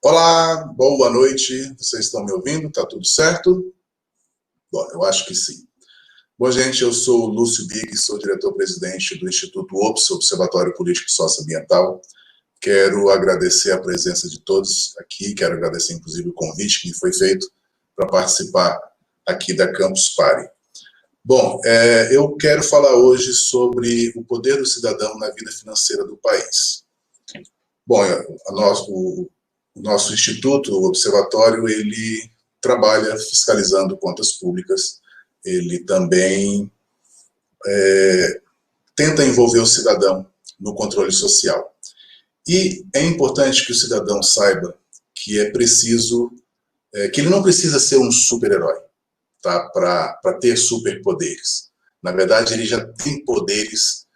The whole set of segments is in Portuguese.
Olá, boa noite. Vocês estão me ouvindo? Tá tudo certo? Bom, eu acho que sim. Bom, gente, eu sou o Lúcio Big, sou diretor-presidente do Instituto OPS, Observatório Político e Socioambiental. Quero agradecer a presença de todos aqui, quero agradecer inclusive o convite que me foi feito para participar aqui da Campus Party. Bom, eu quero falar hoje sobre o poder do cidadão na vida financeira do país. Bom, o nosso instituto, o observatório, ele trabalha fiscalizando contas públicas, ele também tenta envolver o cidadão no controle social. E é importante que o cidadão saiba que é preciso, que ele não precisa ser um super-herói, tá, para ter superpoderes. Na verdade, ele já tem poderes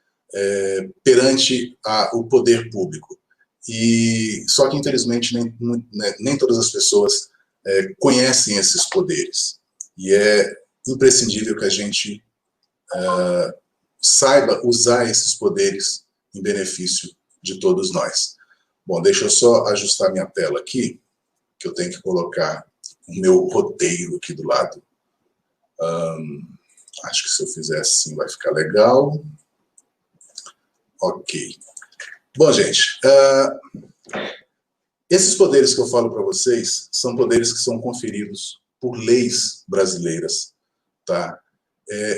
perante o poder público. E só que, infelizmente, nem todas as pessoas conhecem esses poderes. E é imprescindível que a gente saiba usar esses poderes em benefício de todos nós. Bom, deixa eu só ajustar minha tela aqui, que eu tenho que colocar o meu roteiro aqui do lado. Acho que se eu fizer assim vai ficar legal. Ok. Bom, gente, esses poderes que eu falo para vocês são poderes que são conferidos por leis brasileiras, tá?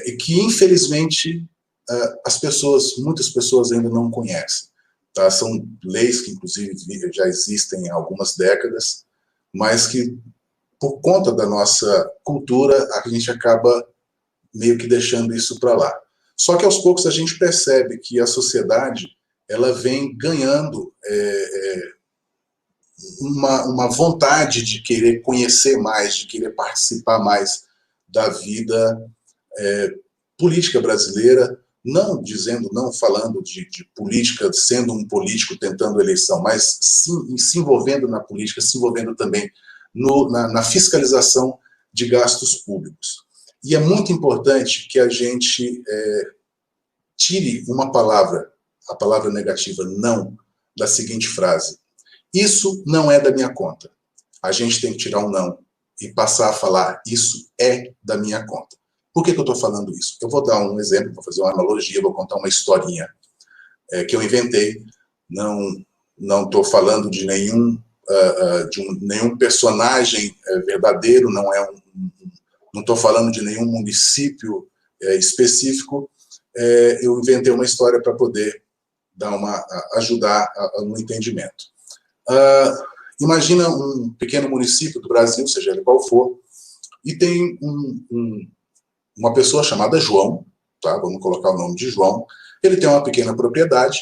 E que, infelizmente, muitas pessoas ainda não conhecem. Tá? São leis que, inclusive, já existem há algumas décadas, mas que, por conta da nossa cultura, a gente acaba meio que deixando isso para lá. Só que, aos poucos, a gente percebe que a sociedade ela vem ganhando uma vontade de querer conhecer mais, de querer participar mais da vida política brasileira, não falando de política, sendo um político tentando eleição, mas sim, se envolvendo na política, se envolvendo também na fiscalização de gastos públicos. E é muito importante que a gente tire uma palavra, a palavra negativa não, da seguinte frase: isso não é da minha conta. A gente tem que tirar um não e passar a falar: isso é da minha conta. Por que eu estou falando isso? Eu vou dar um exemplo, vou fazer uma analogia, vou contar uma historinha que eu inventei. Não estou falando de nenhum personagem verdadeiro, não estou falando de nenhum município específico. Eu inventei uma história para poder ajudar no entendimento. Imagina um pequeno município do Brasil, seja ele qual for, e tem uma pessoa chamada João, tá? Vamos colocar o nome de João. Ele tem uma pequena propriedade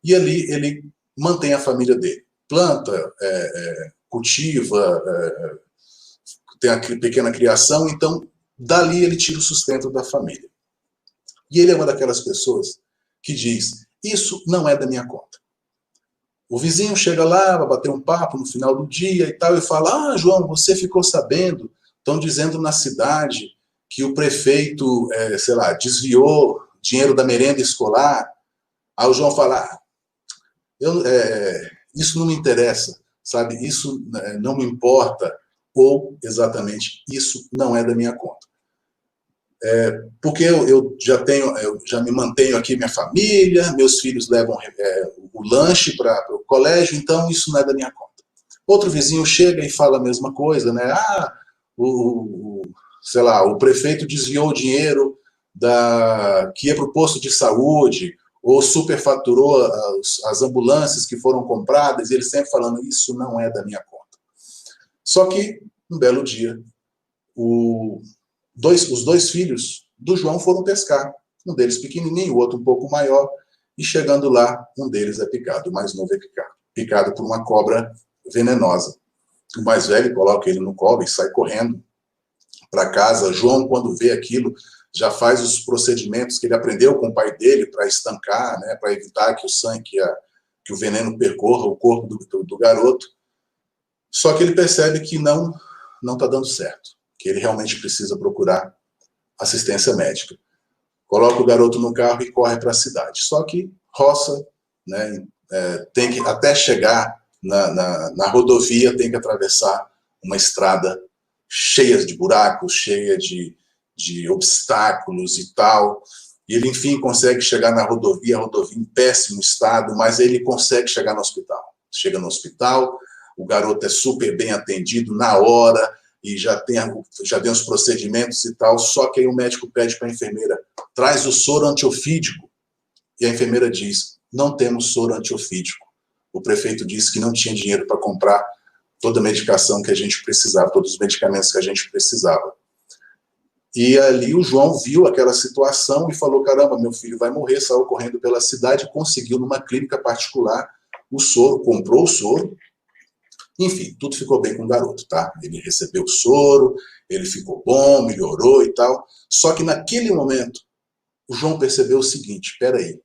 e ali ele mantém a família dele. Planta, cultiva, tem a pequena criação, então dali ele tira o sustento da família. E ele é uma daquelas pessoas que diz: isso não é da minha conta. O vizinho chega lá, vai bater um papo no final do dia e tal, e fala: João, você ficou sabendo? Estão dizendo na cidade que o prefeito, desviou dinheiro da merenda escolar. Aí o João fala: isso não me interessa, sabe? Isso não me importa, ou, exatamente, isso não é da minha conta. Porque eu já me mantenho aqui, minha família, meus filhos levam o lanche para o colégio, então isso não é da minha conta. Outro vizinho chega e fala a mesma coisa, né? O prefeito desviou o dinheiro que ia para o posto de saúde, ou superfaturou as ambulâncias que foram compradas, e ele sempre falando: isso não é da minha conta. Só que, um belo dia, os dois filhos do João foram pescar. Um deles pequenininho, o outro um pouco maior, e chegando lá, um deles é picado, o mais novo é picado por uma cobra venenosa. O mais velho coloca ele no colo e sai correndo para casa. João, quando vê aquilo, já faz os procedimentos que ele aprendeu com o pai dele para estancar, né, para evitar que o veneno percorra o corpo do garoto. Só que ele percebe que não está dando certo, que ele realmente precisa procurar assistência médica. Coloca o garoto no carro e corre para a cidade. Só que roça, né, tem que até chegar na rodovia tem que atravessar uma estrada cheia de buracos, cheia de obstáculos e tal. E ele, enfim, consegue chegar na rodovia, a rodovia em péssimo estado, mas ele consegue chegar no hospital. Chega no hospital, o garoto é super bem atendido na hora, e já tem os procedimentos e tal, só que aí o médico pede para a enfermeira, traz o soro antiofídico, e a enfermeira diz, não temos soro antiofídico. O prefeito disse que não tinha dinheiro para comprar toda a medicação que a gente precisava, todos os medicamentos que a gente precisava. E ali o João viu aquela situação e falou, caramba, meu filho vai morrer, saiu correndo pela cidade, conseguiu numa clínica particular o soro, comprou o soro, enfim, tudo ficou bem com o garoto, tá? Ele recebeu o soro, ele ficou bom, melhorou e tal, só que naquele momento o João percebeu o seguinte, espera aí,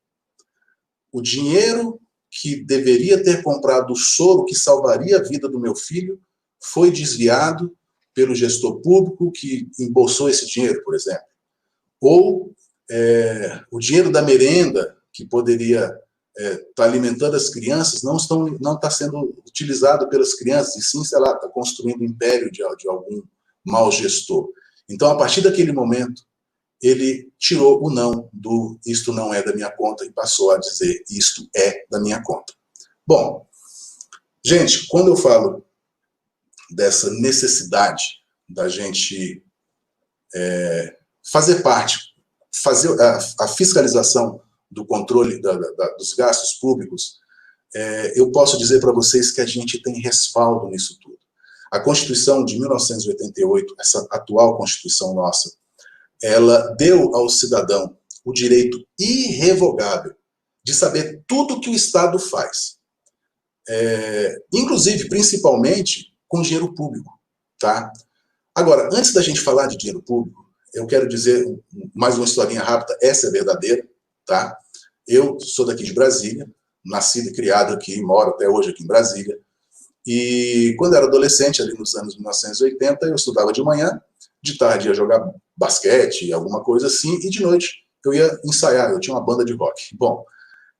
o dinheiro que deveria ter comprado o soro que salvaria a vida do meu filho foi desviado pelo gestor público que embolsou esse dinheiro, por exemplo. Ou o dinheiro da merenda, que poderia estar alimentando as crianças, não está sendo utilizado pelas crianças, e sim, sei lá, está construindo o império de algum mau gestor. Então, a partir daquele momento, ele tirou o não do isto não é da minha conta e passou a dizer isto é da minha conta. Bom, gente, quando eu falo dessa necessidade da gente fazer parte, fazer a fiscalização do controle dos gastos públicos, eu posso dizer para vocês que a gente tem respaldo nisso tudo. A Constituição de 1988, essa atual Constituição nossa, ela deu ao cidadão o direito irrevogável de saber tudo que o Estado faz. Inclusive, principalmente, com dinheiro público. Tá? Agora, antes da gente falar de dinheiro público, eu quero dizer mais uma historinha rápida, essa é verdadeira. Tá? Eu sou daqui de Brasília, nascido e criado aqui, moro até hoje aqui em Brasília, e quando eu era adolescente, ali nos anos 1980, eu estudava de manhã, de tarde ia jogar basquete, alguma coisa assim, e de noite eu ia ensaiar, eu tinha uma banda de rock. Bom,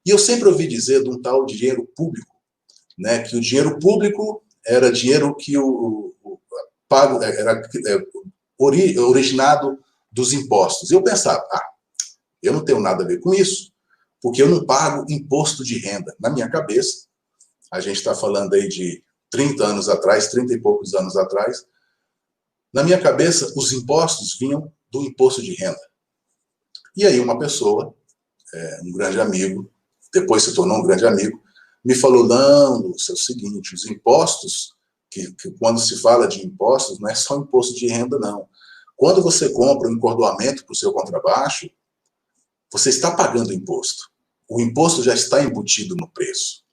e eu sempre ouvi dizer de um tal dinheiro público, né, que o dinheiro público era dinheiro que pago era originado dos impostos. Eu pensava, eu não tenho nada a ver com isso, porque eu não pago imposto de renda. Na minha cabeça, a gente está falando aí de 30 anos atrás, 30 e poucos anos atrás, na minha cabeça, os impostos vinham do imposto de renda. E aí uma pessoa, um grande amigo, depois se tornou um grande amigo, me falou, não, Lúcio, é o seguinte, os impostos, que quando se fala de impostos, não é só imposto de renda, não. Quando você compra um encordoamento para o seu contrabaixo, você está pagando imposto. O imposto já está embutido no preço.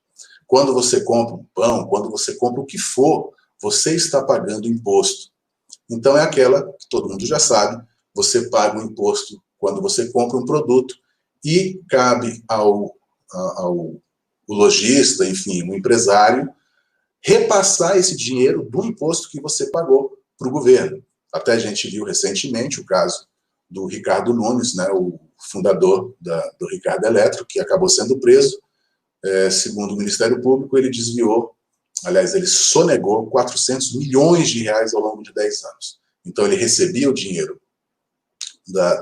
Quando você compra um pão, quando você compra o que for, você está pagando imposto. Então é aquela que todo mundo já sabe, você paga um imposto quando você compra um produto e cabe ao lojista, enfim, o empresário, repassar esse dinheiro do imposto que você pagou para o governo. Até a gente viu recentemente o caso do Ricardo Nunes, né, o fundador do Ricardo Eletro, que acabou sendo preso. Segundo o Ministério Público, ele desviou, aliás, ele sonegou 400 milhões de reais ao longo de 10 anos. Então, ele recebia o dinheiro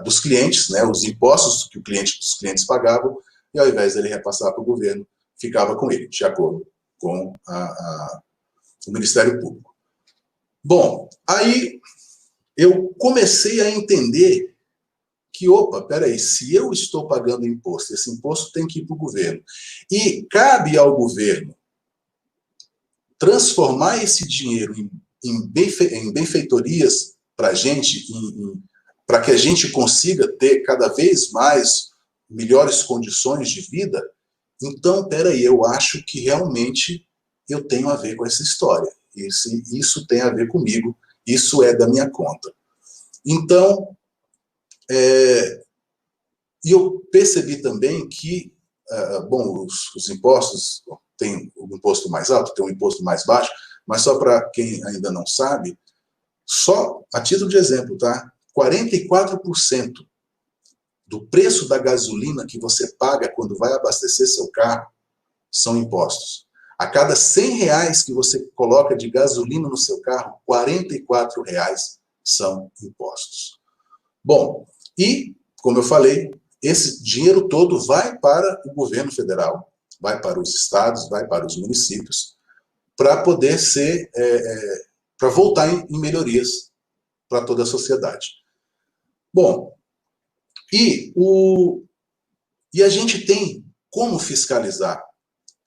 dos clientes, né, os impostos que os clientes pagavam, e ao invés dele repassar para o governo, ficava com ele, de acordo com o Ministério Público. Bom, aí eu comecei a entender que, opa, peraí, se eu estou pagando imposto, esse imposto tem que ir para o governo, e cabe ao governo transformar esse dinheiro em benfeitorias para a gente, para que a gente consiga ter cada vez mais melhores condições de vida, então, peraí, eu acho que realmente eu tenho a ver com essa história. Isso tem a ver comigo, isso é da minha conta. Então, e eu percebi também que, bom, os impostos, tem um imposto mais alto, tem um imposto mais baixo, mas só para quem ainda não sabe, só a título de exemplo, tá? 44% do preço da gasolina que você paga quando vai abastecer seu carro são impostos. A cada R$ 100 que você coloca de gasolina no seu carro, R$ 44 são impostos. Bom, e, como eu falei, esse dinheiro todo vai para o governo federal, vai para os estados, vai para os municípios, para poder ser, para voltar em melhorias para toda a sociedade. Bom, e a gente tem como fiscalizar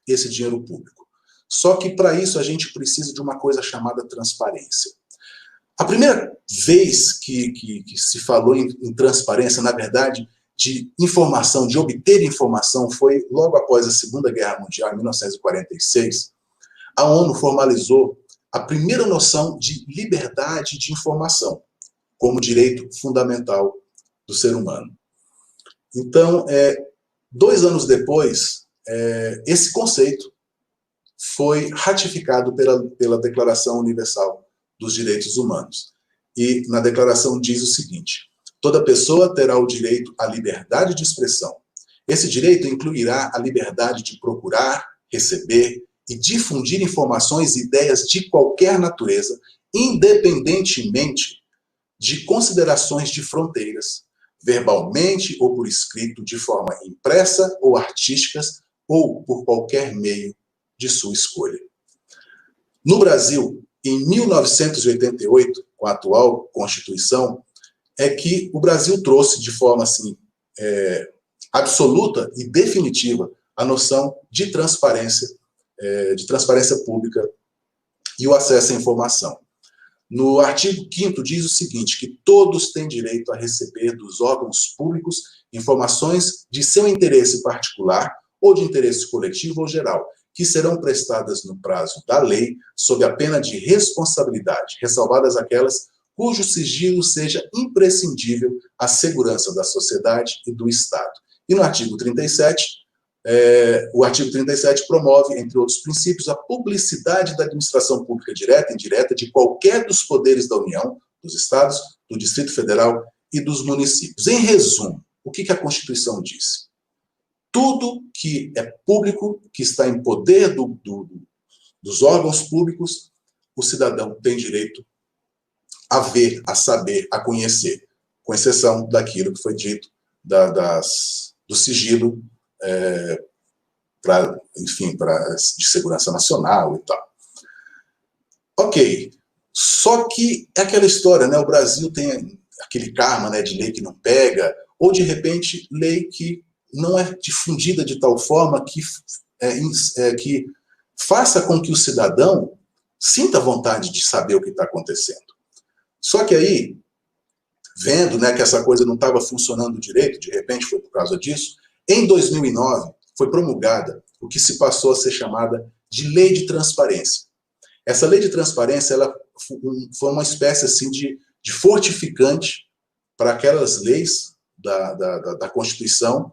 esse dinheiro público. Só que para isso a gente precisa de uma coisa chamada transparência. A primeira vez que se falou em transparência, na verdade, de informação, de obter informação, foi logo após a Segunda Guerra Mundial, em 1946. A ONU formalizou a primeira noção de liberdade de informação como direito fundamental do ser humano. Então, 2 anos depois, esse conceito foi ratificado pela Declaração Universal dos Direitos Humanos. E na declaração diz o seguinte: toda pessoa terá o direito à liberdade de expressão. Esse direito incluirá a liberdade de procurar, receber e difundir informações e ideias de qualquer natureza, independentemente de considerações de fronteiras, verbalmente ou por escrito, de forma impressa ou artísticas, ou por qualquer meio de sua escolha. No Brasil, em 1988, com a atual Constituição, é que o Brasil trouxe de forma assim, absoluta e definitiva a noção de transparência pública e o acesso à informação. No artigo 5º diz o seguinte, que todos têm direito a receber dos órgãos públicos informações de seu interesse particular ou de interesse coletivo ou geral, que serão prestadas no prazo da lei, sob a pena de responsabilidade, ressalvadas aquelas cujo sigilo seja imprescindível à segurança da sociedade e do Estado. E no artigo 37, o artigo 37 promove, entre outros princípios, a publicidade da administração pública direta e indireta de qualquer dos poderes da União, dos Estados, do Distrito Federal e dos municípios. Em resumo, o que a Constituição disse? Tudo que é público, que está em poder dos órgãos públicos, o cidadão tem direito a ver, a saber, a conhecer, com exceção daquilo que foi dito, do sigilo, de segurança nacional e tal. Ok, só que é aquela história, né? O Brasil tem aquele karma, né, de lei que não pega, ou de repente lei que não é difundida de tal forma que faça com que o cidadão sinta vontade de saber o que está acontecendo. Só que aí, vendo, né, que essa coisa não estava funcionando direito, de repente foi por causa disso, em 2009 foi promulgada o que se passou a ser chamada de Lei de Transparência. Essa Lei de Transparência ela foi uma espécie assim, de fortificante para aquelas leis da Constituição,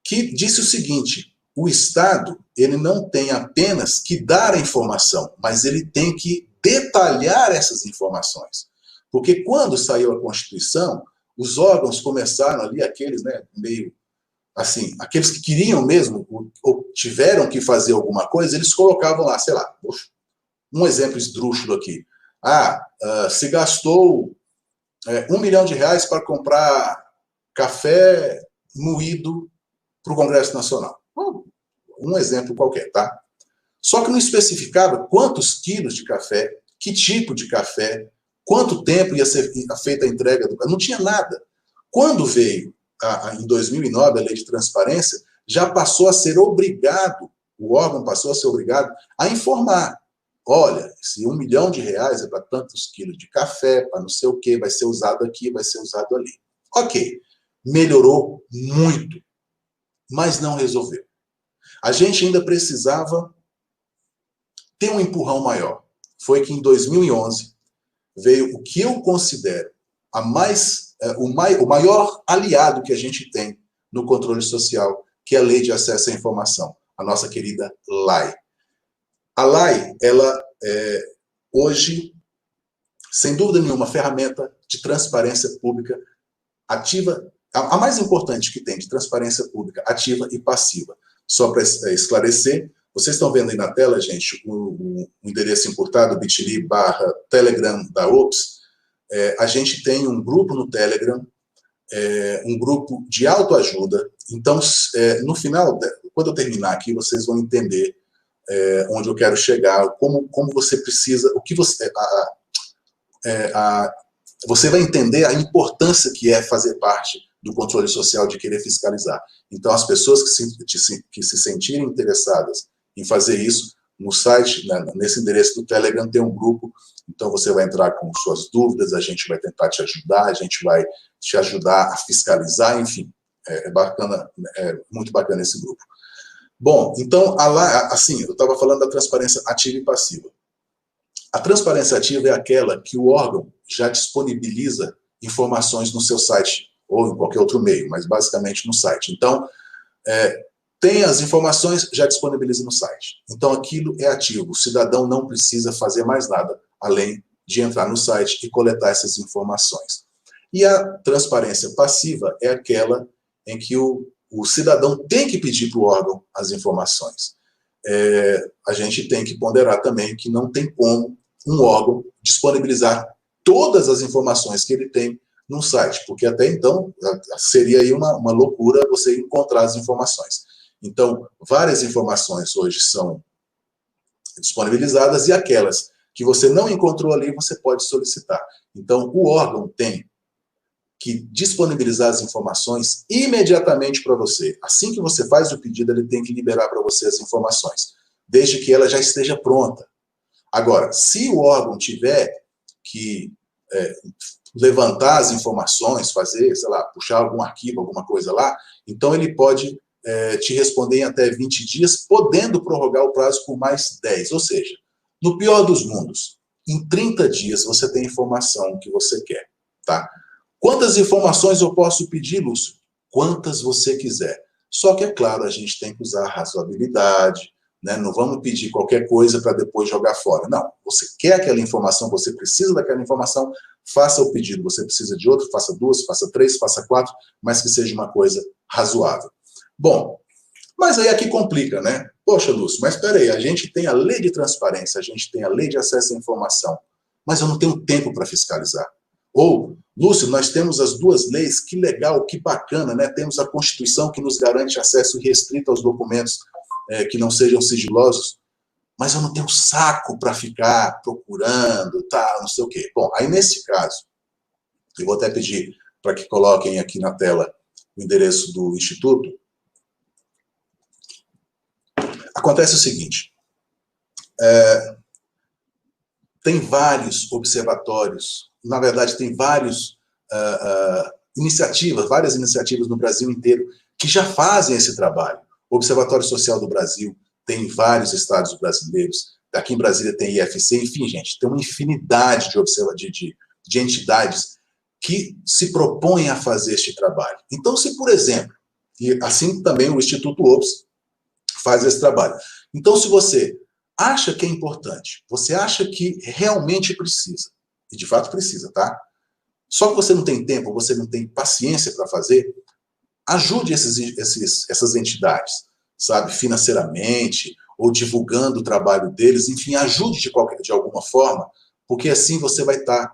que disse o seguinte: o Estado ele não tem apenas que dar a informação, mas ele tem que detalhar essas informações. Porque quando saiu a Constituição, os órgãos começaram ali, aqueles, né, meio assim, aqueles que queriam mesmo, ou tiveram que fazer alguma coisa, eles colocavam lá, sei lá, um exemplo esdrúxulo aqui. Se gastou R$ 1 milhão para comprar café moído para o Congresso Nacional. Um exemplo qualquer, tá? Só que não especificava quantos quilos de café, que tipo de café, quanto tempo ia ser feita a entrega do café. Não tinha nada. Quando veio, em 2009, a Lei de Transparência, já passou a ser obrigado, o órgão passou a ser obrigado a informar. Olha, esse R$ 1 milhão é para tantos quilos de café, para não sei o quê, vai ser usado aqui, vai ser usado ali. Ok, melhorou muito, mas não resolveu. A gente ainda precisava ter um empurrão maior. Foi que em 2011 veio o que eu considero o maior aliado que a gente tem no controle social, que é a Lei de Acesso à Informação, a nossa querida LAI. A LAI, ela é, hoje, sem dúvida nenhuma, ferramenta de transparência pública ativa, a mais importante que tem de transparência pública ativa e passiva. Só para esclarecer, Vocês estão vendo aí na tela, gente, o endereço encurtado, bit.ly/Telegram da OPS. A gente tem um grupo no Telegram, um grupo de autoajuda. Então, no final, quando eu terminar aqui, vocês vão entender onde eu quero chegar, como você precisa, o que você... você vai entender a importância que é fazer parte do controle social, de querer fiscalizar. Então, as pessoas que se sentirem interessadas em fazer isso, no site, nesse endereço do Telegram, tem um grupo, então você vai entrar com suas dúvidas, a gente vai tentar te ajudar, a gente vai te ajudar a fiscalizar, enfim, bacana, muito bacana esse grupo. Bom, então, assim, eu estava falando da transparência ativa e passiva. A transparência ativa é aquela que o órgão já disponibiliza informações no seu site, ou em qualquer outro meio, mas basicamente no site. Então, tem as informações, já disponibiliza no site. Então, aquilo é ativo. O cidadão não precisa fazer mais nada, além de entrar no site e coletar essas informações. E a transparência passiva é aquela em que o cidadão tem que pedir para o órgão as informações. A gente tem que ponderar também que não tem como um órgão disponibilizar todas as informações que ele tem num site, porque até então seria aí uma loucura você encontrar as informações. Então, várias informações hoje são disponibilizadas e aquelas que você não encontrou ali, você pode solicitar. Então, o órgão tem que disponibilizar as informações imediatamente para você. Assim que você faz o pedido, ele tem que liberar para você as informações, desde que ela já esteja pronta. Agora, se o órgão tiver que levantar as informações, fazer, sei lá, puxar algum arquivo, alguma coisa lá, então ele pode te responder em até 20 dias, podendo prorrogar o prazo por mais 10. Ou seja, no pior dos mundos, em 30 dias você tem a informação que você quer, tá? Quantas informações eu posso pedir, Lúcio? Quantas você quiser. Só que, é claro, a gente tem que usar a razoabilidade, né? Não vamos pedir qualquer coisa para depois jogar fora. Não, você quer aquela informação, você precisa daquela informação, faça o pedido. Você precisa de outro, faça 2, faça 3, faça 4, mas que seja uma coisa razoável. Bom, mas aí aqui complica, né? Poxa, Lúcio, mas espera aí, a gente tem a lei de transparência, a gente tem a lei de acesso à informação, mas eu não tenho tempo para fiscalizar. Ou, Lúcio, nós temos as duas leis, que legal, que bacana, né? Temos a Constituição que nos garante acesso irrestrito aos documentos que não sejam sigilosos, mas eu não tenho saco para ficar procurando, tá, não sei o quê. Bom, aí nesse caso, eu vou até pedir para que coloquem aqui na tela o endereço do Instituto. Acontece o seguinte, tem vários observatórios, na verdade tem várias iniciativas no Brasil inteiro que já fazem esse trabalho. O Observatório Social do Brasil tem em vários estados brasileiros, aqui em Brasília tem IFC, enfim, gente, tem uma infinidade de entidades que se propõem a fazer este trabalho. Então, se, por exemplo, e assim também o Instituto OPS faz esse trabalho. Então, se você acha que é importante, você acha que realmente precisa, e de fato precisa, tá? Só que você não tem tempo, você não tem paciência para fazer, ajude essas entidades, sabe, financeiramente, ou divulgando o trabalho deles, enfim, ajude de alguma forma, porque assim você vai estar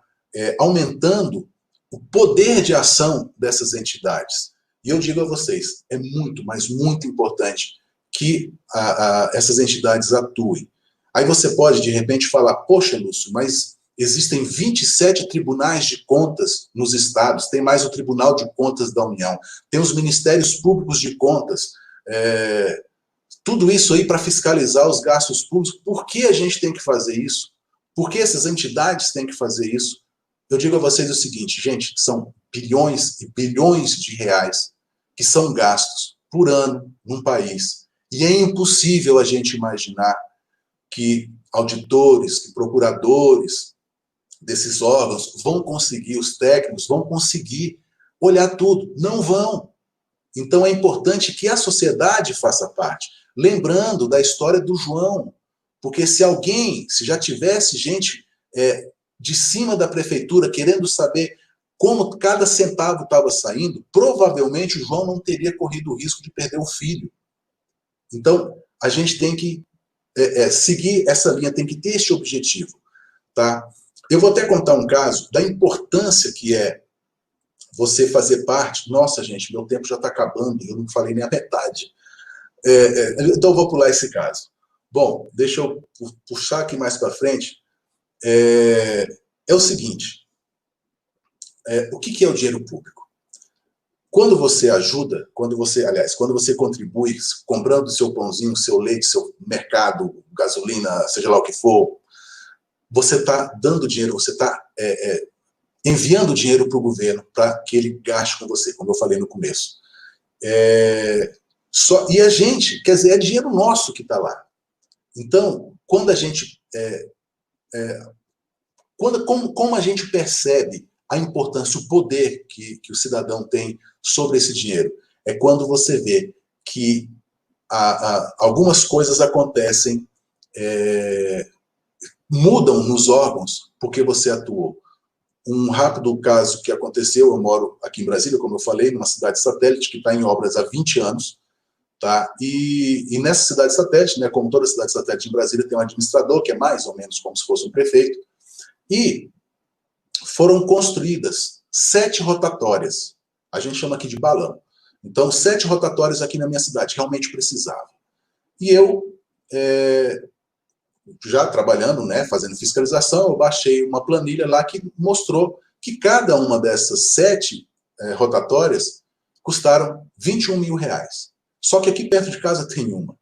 aumentando o poder de ação dessas entidades. E eu digo a vocês, é muito, mas muito importante que essas entidades atuem. Aí você pode, de repente, falar, poxa, Lúcio, mas existem 27 tribunais de contas nos estados, tem mais o Tribunal de Contas da União, tem os Ministérios Públicos de Contas, tudo isso aí para fiscalizar os gastos públicos. Por que a gente tem que fazer isso? Por que essas entidades têm que fazer isso? Eu digo a vocês o seguinte, gente, são bilhões e bilhões de reais que são gastos por ano num país. E é impossível a gente imaginar que auditores, que procuradores desses órgãos vão conseguir, os técnicos vão conseguir olhar tudo. Não vão. Então é importante que a sociedade faça parte. Lembrando da história do João, porque se já tivesse gente de cima da prefeitura querendo saber como cada centavo estava saindo, provavelmente o João não teria corrido o risco de perder o filho. Então, a gente tem que seguir essa linha, tem que ter esse objetivo. Tá? Eu vou até contar um caso da importância que é você fazer parte. Nossa, gente, meu tempo já está acabando, eu não falei nem a metade. Então eu vou pular esse caso. Bom, deixa eu puxar aqui mais para frente. É o seguinte, o que é o dinheiro público? Quando você ajuda, quando você contribui, comprando seu pãozinho, seu leite, seu mercado, gasolina, seja lá o que for, você está dando dinheiro, você está enviando dinheiro para o governo para que ele gaste com você, como eu falei no começo. E a gente, quer dizer, é dinheiro nosso que está lá. Então, quando a gente... como a gente percebe a importância, o poder que o cidadão tem sobre esse dinheiro? É quando você vê que algumas coisas acontecem, mudam nos órgãos porque você atuou. Um rápido caso que aconteceu, eu moro aqui em Brasília, como eu falei, numa cidade satélite que está em obras há 20 anos, tá? E nessa cidade satélite, né, como toda cidade satélite em Brasília, tem um administrador, que é mais ou menos como se fosse um prefeito, e foram construídas 7 rotatórias. A gente chama aqui de balão. Então, 7 rotatórias aqui na minha cidade, realmente precisava. E eu, já trabalhando, né, fazendo fiscalização, eu baixei uma planilha lá que mostrou que cada uma dessas 7 rotatórias custaram R$21 mil. Só que aqui perto de casa tem uma.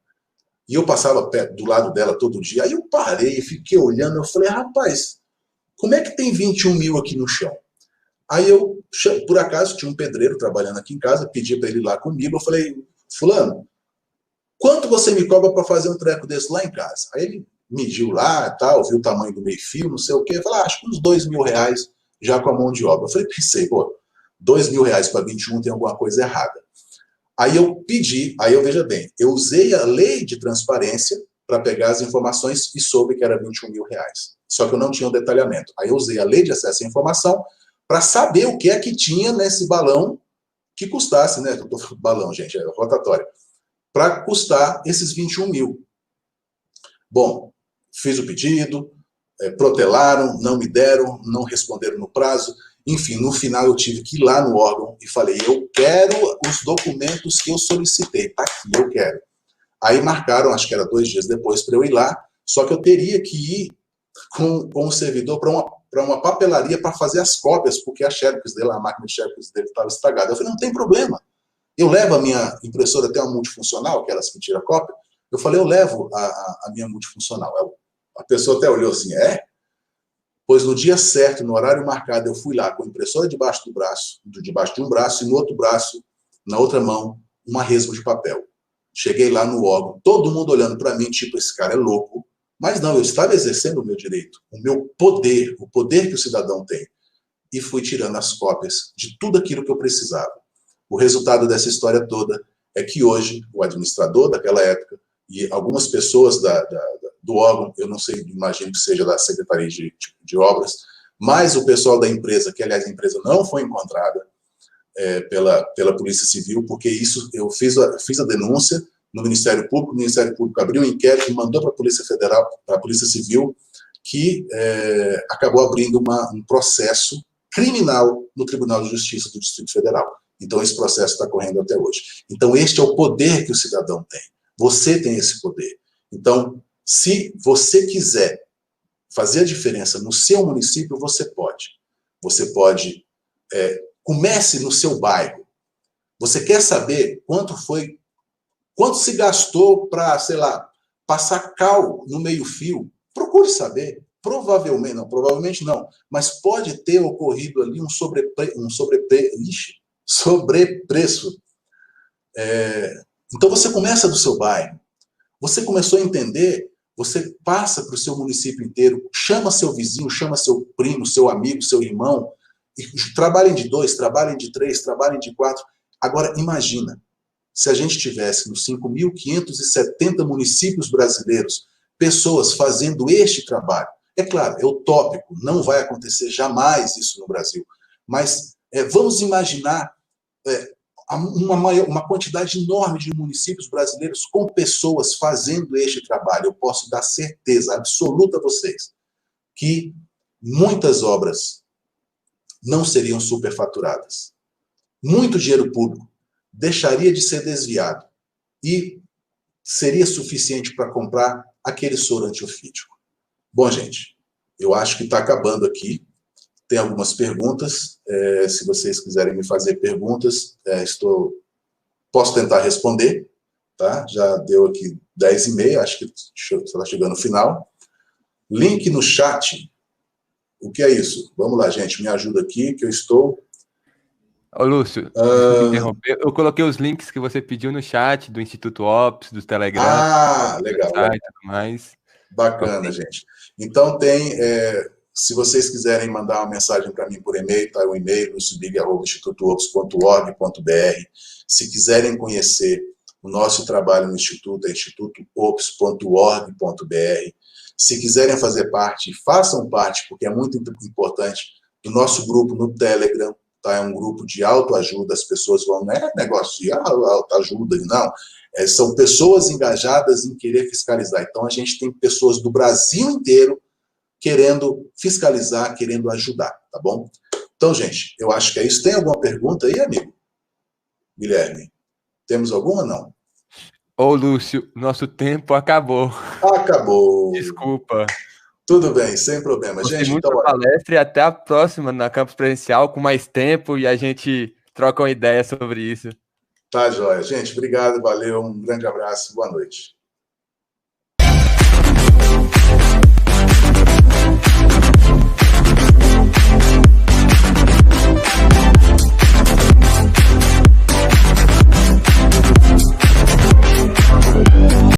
E eu passava do lado dela todo dia. Aí eu parei, fiquei olhando, eu falei, rapaz, como é que tem 21 mil aqui no chão? Aí eu, por acaso, tinha um pedreiro trabalhando aqui em casa, pedi para ele ir lá comigo, eu falei, fulano, quanto você me cobra para fazer um treco desse lá em casa? Aí ele mediu lá, tal, viu o tamanho do meio-fio, não sei o quê, falou, acho que uns R$2 mil já com a mão de obra. Eu falei, pensei, pô, R$2 mil para 21 tem alguma coisa errada. Aí eu pedi, aí eu veja bem, eu usei a lei de transparência para pegar as informações e soube que era R$21 mil. Só que eu não tinha o detalhamento. Aí eu usei a lei de acesso à informação para saber o que é que tinha nesse balão que custasse, né? Eu tô falando balão, gente, é rotatório. Para custar esses 21 mil. Bom, fiz o pedido, protelaram, não me deram, não responderam no prazo. Enfim, no final eu tive que ir lá no órgão e falei, eu quero os documentos que eu solicitei. Tá aqui, eu quero. Aí marcaram, acho que era 2 dias depois para eu ir lá, só que eu teria que ir com o servidor para uma papelaria para fazer as cópias, porque a Xerox dele, a máquina de Xerox dele estava estragada. Eu falei, não tem problema. Eu levo a minha impressora até uma multifuncional, aquelas que tira cópia. Eu falei, eu levo a minha multifuncional. A pessoa até olhou assim, Pois no dia certo, no horário marcado, eu fui lá com a impressora debaixo do braço, debaixo de um braço, e no outro braço, na outra mão, uma resma de papel. Cheguei lá no órgão, todo mundo olhando para mim, tipo, esse cara é louco. Mas não, eu estava exercendo o meu direito, o meu poder, o poder que o cidadão tem. E fui tirando as cópias de tudo aquilo que eu precisava. O resultado dessa história toda é que hoje, o administrador daquela época e algumas pessoas do órgão, eu não sei, imagino que seja da Secretaria de Obras, mas o pessoal da empresa, que aliás a empresa não foi encontrada pela Polícia Civil, porque isso eu fiz a denúncia no Ministério Público, o Ministério Público abriu um inquérito e mandou para a Polícia Federal, para a Polícia Civil, que acabou abrindo um processo criminal no Tribunal de Justiça do Distrito Federal. Então esse processo está correndo até hoje. Então este é o poder que o cidadão tem. Você tem esse poder. Então, se você quiser fazer a diferença no seu município, você pode. Você pode... comece no seu bairro. Você quer saber quanto se gastou para, sei lá, passar cal no meio-fio? Procure saber. Provavelmente não, mas pode ter ocorrido ali um sobrepreço. Então você começa do seu bairro. Você começou a entender, você passa para o seu município inteiro, chama seu vizinho, chama seu primo, seu amigo, seu irmão, e trabalhem de 2, trabalhem de 3, trabalhem de 4. Agora, imagina, se a gente tivesse nos 5.570 municípios brasileiros, pessoas fazendo este trabalho. É claro, é utópico, não vai acontecer jamais isso no Brasil, mas vamos imaginar uma quantidade enorme de municípios brasileiros com pessoas fazendo este trabalho. Eu posso dar certeza absoluta a vocês que muitas obras não seriam superfaturadas. Muito dinheiro público deixaria de ser desviado e seria suficiente para comprar aquele soro antiofídico. Bom, gente, eu acho que está acabando aqui. Tem algumas perguntas. Se vocês quiserem me fazer perguntas, posso tentar responder. Tá? Já deu aqui 10h30, acho que está chegando no final. Link no chat. O que é isso? Vamos lá, gente, me ajuda aqui, que eu estou... Ô, Lúcio, desculpa interromper. Eu coloquei os links que você pediu no chat do Instituto Ops, do Telegram, legal. site e tudo mais. Bacana, gente. Então se vocês quiserem mandar uma mensagem para mim por e-mail, tá? O e-mail, lucibig@institutoops.org.br. Se quiserem conhecer o nosso trabalho no Instituto, é institutoops.org.br. Se quiserem fazer parte, façam parte, porque é muito importante, do nosso grupo no Telegram, tá? É um grupo de autoajuda, as pessoas vão, não é negócio de autoajuda, não. São pessoas engajadas em querer fiscalizar. Então, a gente tem pessoas do Brasil inteiro querendo fiscalizar, querendo ajudar, tá bom? Então, gente, eu acho que é isso. Tem alguma pergunta aí, amigo? Guilherme, temos alguma, não? Ô, Lúcio, nosso tempo acabou. Acabou. Desculpa. Tudo bem, sem problema. Gostei Gente, muito então, da palestra e até a próxima na campus presencial com mais tempo e a gente troca uma ideia sobre isso. tá, joia. Gente, obrigado, valeu, um grande abraço, boa noite.